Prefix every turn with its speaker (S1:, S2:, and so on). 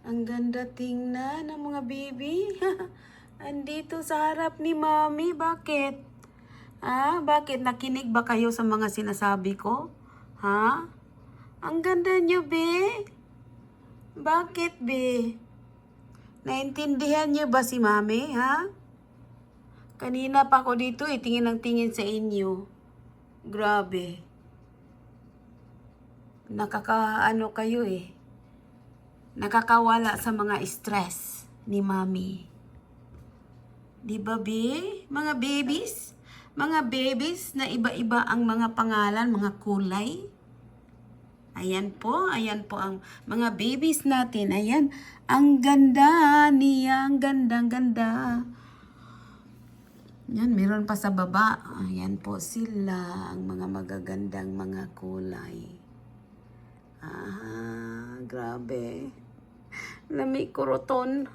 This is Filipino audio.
S1: Ang ganda tingnan ng mga baby. Andito sa harap ni Mami. Bakit? Bakit? Nakinig ba kayo sa mga sinasabi ko? Ha? Ang ganda nyo, be. Bakit, be? Naintindihan nyo ba si Mami, ha? Kanina pa ako dito, tingin ng tingin sa inyo. Grabe. Nakakaano kayo eh. Nakakawala sa mga stress ni Mami. Di ba, be? Mga babies? Mga babies na iba-iba ang mga pangalan, mga kulay. Ayan po ang mga babies natin. Ayan, ang ganda niya, ang ganda. Yan, meron pa sa baba. Ayan po sila, ang mga magagandang mga kulay. Grabe. Lami kuruton.